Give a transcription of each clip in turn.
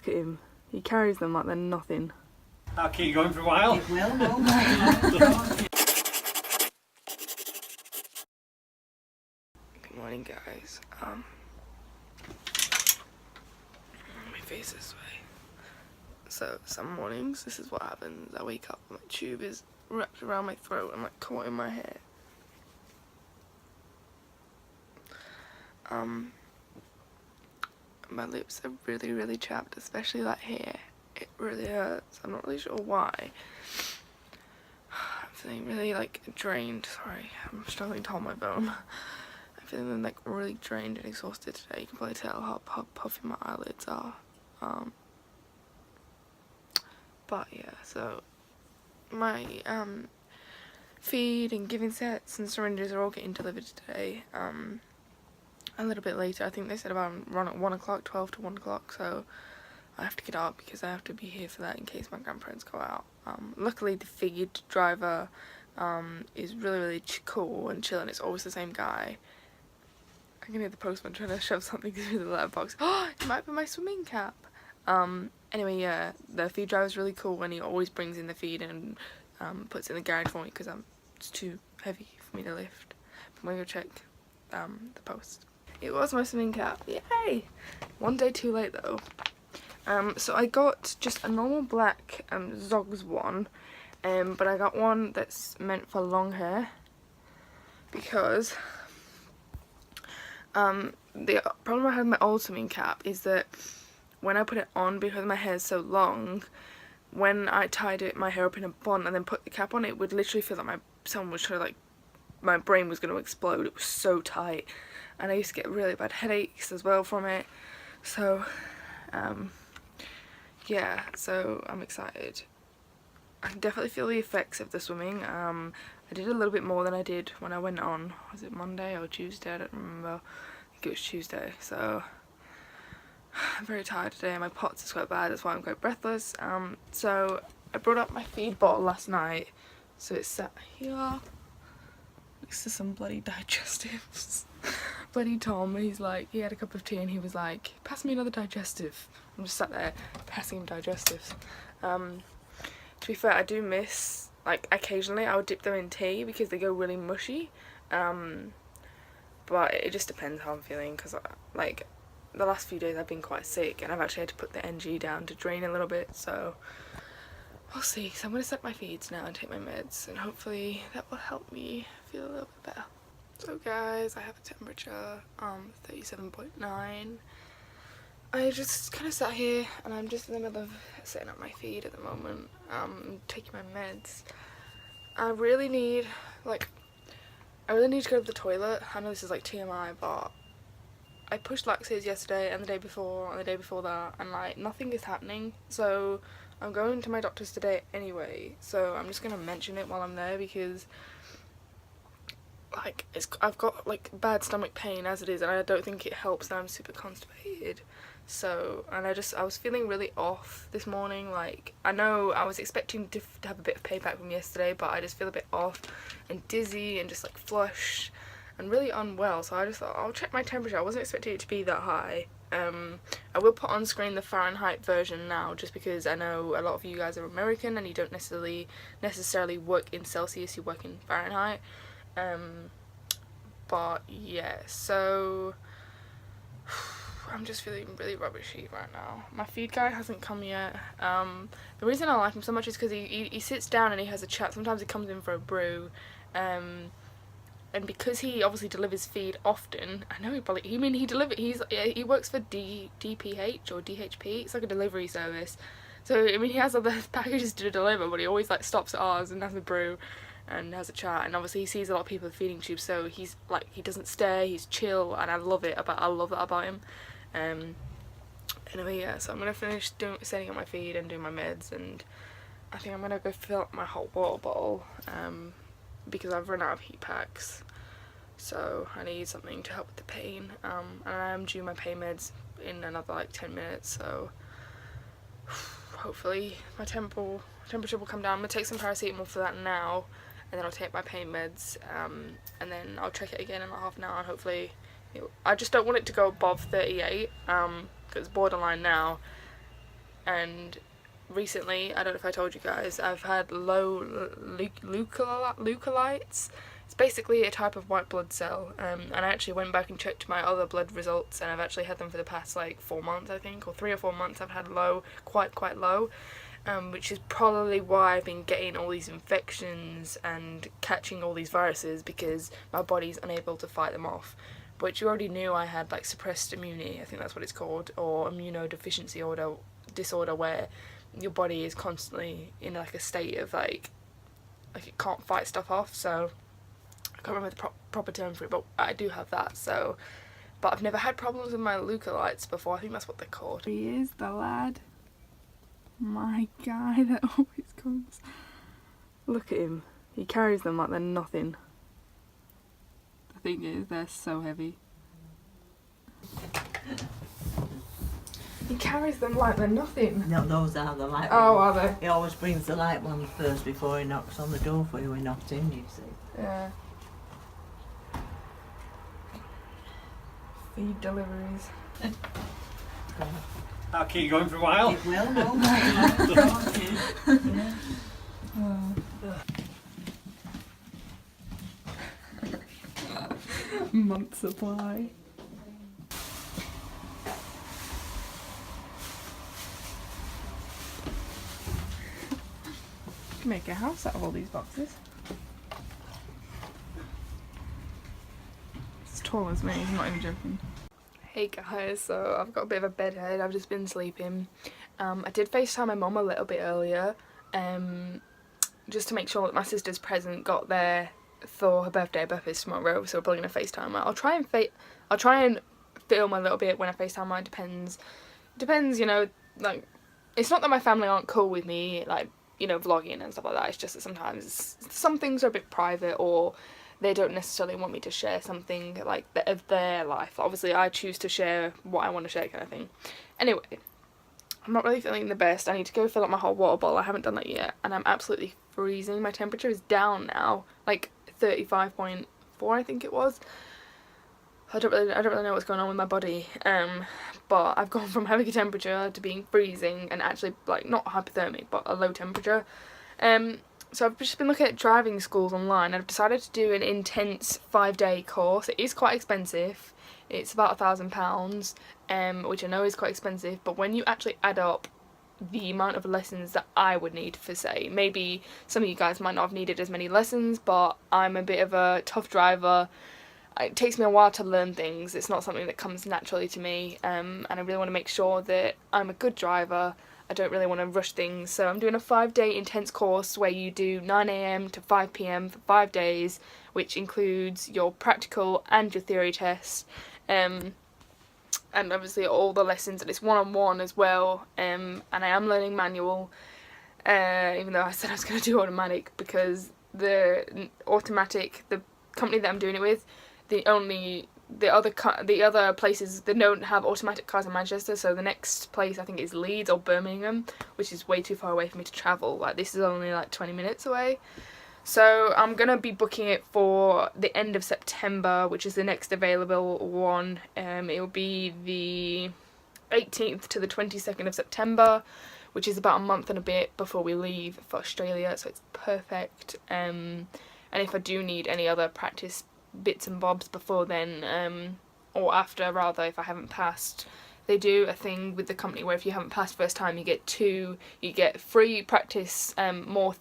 Look at him. He carries them like they're nothing. I'll keep going for a while. It will, won't it? Good morning, guys. My face this way. So some mornings, this is what happens. I wake up, my tube is wrapped around my throat and like caught in my hair. My lips are really, really chapped, especially that here. It really hurts. I'm not really sure why. I'm feeling really like drained. Sorry, I'm struggling to hold my bone. I'm feeling like really drained and exhausted today. You can probably tell how puffy my eyelids are. But yeah, so my feed and giving sets and syringes are all getting delivered today. A little bit later. I think they said about run at 1 o'clock, 12 to 1 o'clock, so I have to get up because I have to be here for that in case my grandparents go out. Luckily the feed driver is really, really cool and chill, and it's always the same guy. I can hear the postman trying to shove something through the letterbox. Oh, it might be my swimming cap. Anyway, yeah, the feed driver's really cool, and he always brings in the feed and puts it in the garage for me because it's too heavy for me to lift. I'm gonna go check the post. It was my swimming cap, yay! One day too late though. So I got just a normal black Zogs one, but I got one that's meant for long hair because the problem I had with my old swimming cap is that when I put it on, because my hair is so long, when I tied my hair up in a bun and then put the cap on, it would literally feel like someone was trying to, like, my brain was going to explode. It was so tight, and I used to get really bad headaches as well from it. So yeah, so I'm excited. I can definitely feel the effects of the swimming. I did a little bit more than I did when I went on. Was it Monday or Tuesday? I don't remember. I think it was Tuesday. So I'm very tired today. My POTS is quite bad. That's why I'm quite breathless. So I brought up my feed bottle last night. So it's sat here next to some bloody digestives. Bloody Tom, he had a cup of tea and he was like, pass me another digestive. I'm just sat there passing him digestives. To be fair, I do miss, like, occasionally I would dip them in tea because they go really mushy. But it just depends how I'm feeling, because like the last few days I've been quite sick and I've actually had to put the NG down to drain a little bit, so we'll see. So I'm going to set my feeds now and take my meds, and hopefully that will help me feel a little bit better. So guys, I have a temperature 37.9. I just kind of sat here and I'm just in the middle of setting up my feed at the moment, taking my meds. I really need to go to the toilet. I know this is like TMI, but I pushed laxatives yesterday and the day before and the day before that, and like nothing is happening. So I'm going to my doctor's today anyway, so I'm just gonna mention it while I'm there because like I've got like bad stomach pain as it is, and I don't think it helps that I'm super constipated. So, and I was feeling really off this morning. Like, I know I was expecting to have a bit of payback from yesterday, but I just feel a bit off and dizzy and just like flushed and really unwell. So I just thought I'll check my temperature. I wasn't expecting it to be that high. I will put on screen the Fahrenheit version now, just because I know a lot of you guys are American and you don't necessarily work in Celsius, you work in Fahrenheit. But yeah, so I'm just feeling really rubbishy right now. My feed guy hasn't come yet. The reason I like him so much is because he sits down and he has a chat. Sometimes he comes in for a brew, and because he obviously delivers feed often, I know he works for DPH or DHP. It's like a delivery service. So I mean, he has other packages to deliver, but he always like stops at ours and has a brew and has a chat, and obviously he sees a lot of people with feeding tubes, so he's like, he doesn't stare, he's chill, and I love that about him. Anyway, yeah, so I'm gonna finish setting up my feed and doing my meds, and I think I'm gonna go fill up my hot water bottle, because I've run out of heat packs, so I need something to help with the pain. And I am due my pain meds in another like 10 minutes, so hopefully my temperature will come down. I'm gonna take some paracetamol for that now, and then I'll take my pain meds, and then I'll check it again in like half an hour, and hopefully I just don't want it to go above 38, because it's borderline now, and recently, I don't know if I told you guys, I've had low leukocytes. It's basically a type of white blood cell, and I actually went back and checked my other blood results, and I've actually had them for the past like 4 months, I think, or 3 or 4 months. I've had low, quite low, which is probably why I've been getting all these infections and catching all these viruses, because my body's unable to fight them off. But you already knew I had like suppressed immunity, I think that's what it's called, or immunodeficiency disorder, where your body is constantly in like a state of like it can't fight stuff off. So I can't remember the proper term for it, but I do have that. So, but I've never had problems with my leukocytes before. I think that's what they're called. He is the lad, my guy that always comes. Look at him. He carries them like they're nothing. The thing is, they're so heavy. He carries them like they're nothing. No, those are the light Oh, ones. are they? He always brings the light ones first before he knocks on the door for you when he knocks in, you see. Yeah. Feed deliveries. I'll keep you going for a while. It will, won't it? Yeah. Month supply. Can make a house out of all these boxes. It's tall as me, I'm not even joking. Hey guys, so I've got a bit of a bedhead, I've just been sleeping. I did FaceTime my mum a little bit earlier, just to make sure that my sister's present got there for her birthday. Her birthday's tomorrow, so we're probably gonna FaceTime her. I'll try and film a little bit when I FaceTime her. Depends, you know, like, it's not that my family aren't cool with me, like, you know, vlogging and stuff like that. It's just that sometimes some things are a bit private, or they don't necessarily want me to share something like of their life. Obviously, I choose to share what I want to share, kind of thing. Anyway, I'm not really feeling the best. I need to go fill up my hot water bottle. I haven't done that yet, and I'm absolutely freezing. My temperature is down now, like 35.4, I think it was. I don't really know what's going on with my body. But I've gone from having a temperature to being freezing and actually like not hypothermic but a low temperature. So I've just been looking at driving schools online, and I've decided to do an intense 5-day course. It is quite expensive. It's about £1,000, which I know is quite expensive, but when you actually add up the amount of lessons that I would need for, say, maybe some of you guys might not have needed as many lessons, but I'm a bit of a tough driver. It takes me a while to learn things. It's not something that comes naturally to me, and I really want to make sure that I'm a good driver. I don't really want to rush things, so I'm doing a 5-day intense course where you do 9 AM to 5 PM for 5 days, which includes your practical and your theory test, and obviously all the lessons, and it's one-on-one as well, and I am learning manual, even though I said I was going to do automatic, because the company that I'm doing it with, the other places, they don't have automatic cars in Manchester, so the next place I think is Leeds or Birmingham, which is way too far away for me to travel. Like, this is only like 20 minutes away. So I'm gonna be booking it for the end of September, which is the next available one. It will be the 18th to the 22nd of September, which is about a month and a bit before we leave for Australia, so it's perfect. And if I do need any other practice bits and bobs before then, or after rather, if I haven't passed, they do a thing with the company where if you haven't passed first time, you get free practice, more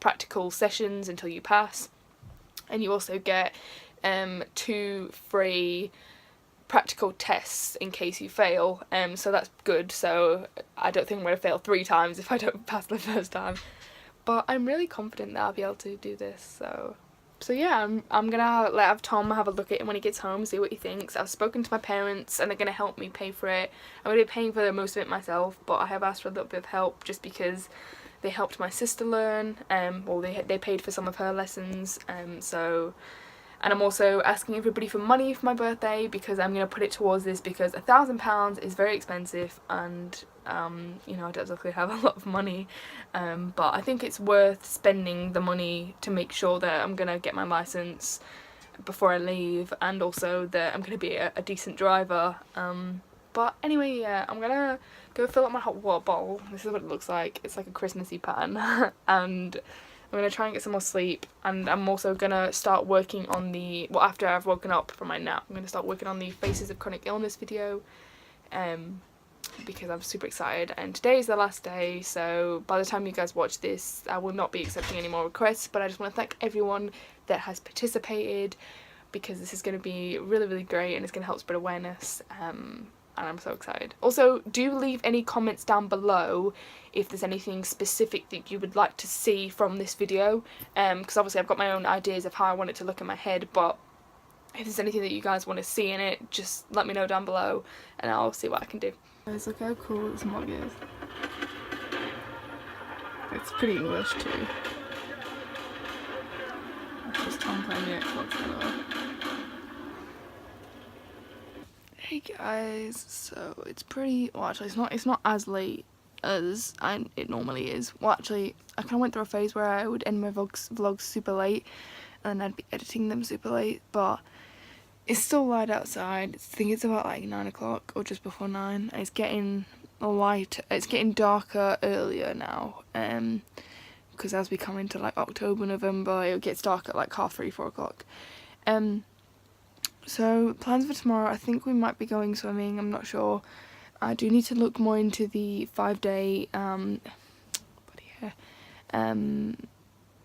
practical sessions until you pass, and you also get 2 free practical tests in case you fail, so that's good. So I don't think I'm going to fail 3 times if I don't pass the first time, but I'm really confident that I'll be able to do this. So yeah, I'm gonna have Tom have a look at it when he gets home, see what he thinks. I've spoken to my parents and they're gonna help me pay for it. I'm gonna be paying for most of it myself, but I have asked for a little bit of help just because they helped my sister learn, well, they paid for some of her lessons, and I'm also asking everybody for money for my birthday, because I'm going to put it towards this, because £1,000 is very expensive, and you know, I don't exactly have a lot of money, but I think it's worth spending the money to make sure that I'm going to get my licence before I leave, and also that I'm going to be a decent driver, But anyway, yeah, I'm gonna go fill up my hot water bottle. This is what it looks like. It's like a Christmassy pattern. And I'm gonna try and get some more sleep, and I'm also gonna start working on the, well, after I've woken up from my nap, I'm gonna start working on the Faces of Chronic Illness video, because I'm super excited, and today is the last day, so by the time you guys watch this, I will not be accepting any more requests, but I just want to thank everyone that has participated, because this is going to be really, really great, and it's going to help spread awareness, and I'm so excited. Also, do leave any comments down below if there's anything specific that you would like to see from this video, because obviously I've got my own ideas of how I want it to look in my head, but if there's anything that you guys want to see in it, just let me know down below, and I'll see what I can do. Guys, look how cool this mug is. It's pretty English too. Let's just try and play the Xbox anyway. Hey guys, so it's pretty, well actually it's not as late as it normally is. Well actually, I kind of went through a phase where I would end my vlogs super late and I'd be editing them super late, but it's still light outside. I think it's about like 9 o'clock or just before 9. It's getting light. It's getting darker earlier now. Because as we come into like October, November, it gets dark at like 3:30, 4 o'clock. So plans for tomorrow. I think we might be going swimming. I'm not sure. I do need to look more into the 5-day. The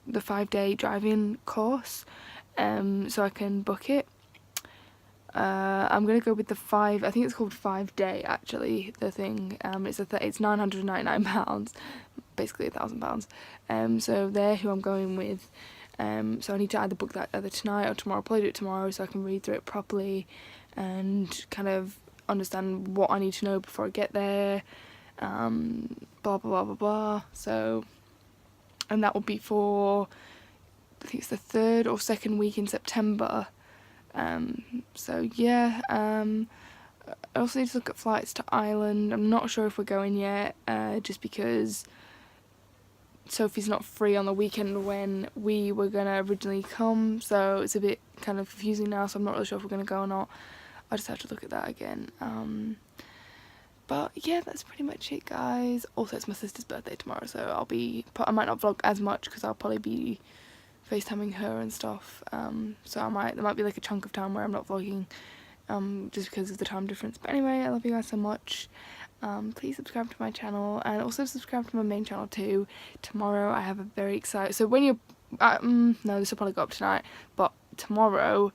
5-day driving course. So I can book it. I'm gonna go with the I think it's called 5-day actually, the thing. It's £999, basically £1,000. So they're who I'm going with. So I need to either book that either tonight or tomorrow. I'll probably do it tomorrow so I can read through it properly and kind of understand what I need to know before I get there. Blah blah blah blah blah. So, and that will be for, I think it's the 3rd or 2nd week in September. So yeah, I also need to look at flights to Ireland. I'm not sure if we're going yet, just because Sophie's not free on the weekend when we were gonna originally come, so it's a bit kind of confusing now, so I'm not really sure if we're gonna go or not. I just have to look at that again. But yeah, that's pretty much it, guys. Also, it's my sister's birthday tomorrow, so I might not vlog as much because I'll probably be FaceTiming her and stuff, so there might be like a chunk of time where I'm not vlogging, just because of the time difference. But anyway, I love you guys so much. Please subscribe to my channel, and also subscribe to my main channel too. Tomorrow I have a very exciting, so when you're, no, this will probably go up tonight, but tomorrow,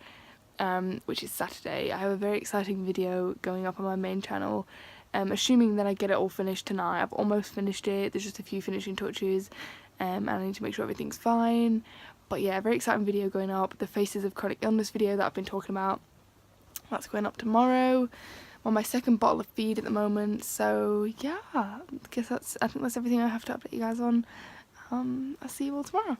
which is Saturday, I have a very exciting video going up on my main channel, assuming that I get it all finished tonight. I've almost finished it, there's just a few finishing touches, and I need to make sure everything's fine. But yeah, very exciting video going up. The Faces of Chronic Illness video that I've been talking about, that's going up tomorrow. I'm on my 2nd bottle of feed at the moment, so yeah, I think that's everything I have to update you guys on. I'll see you all tomorrow.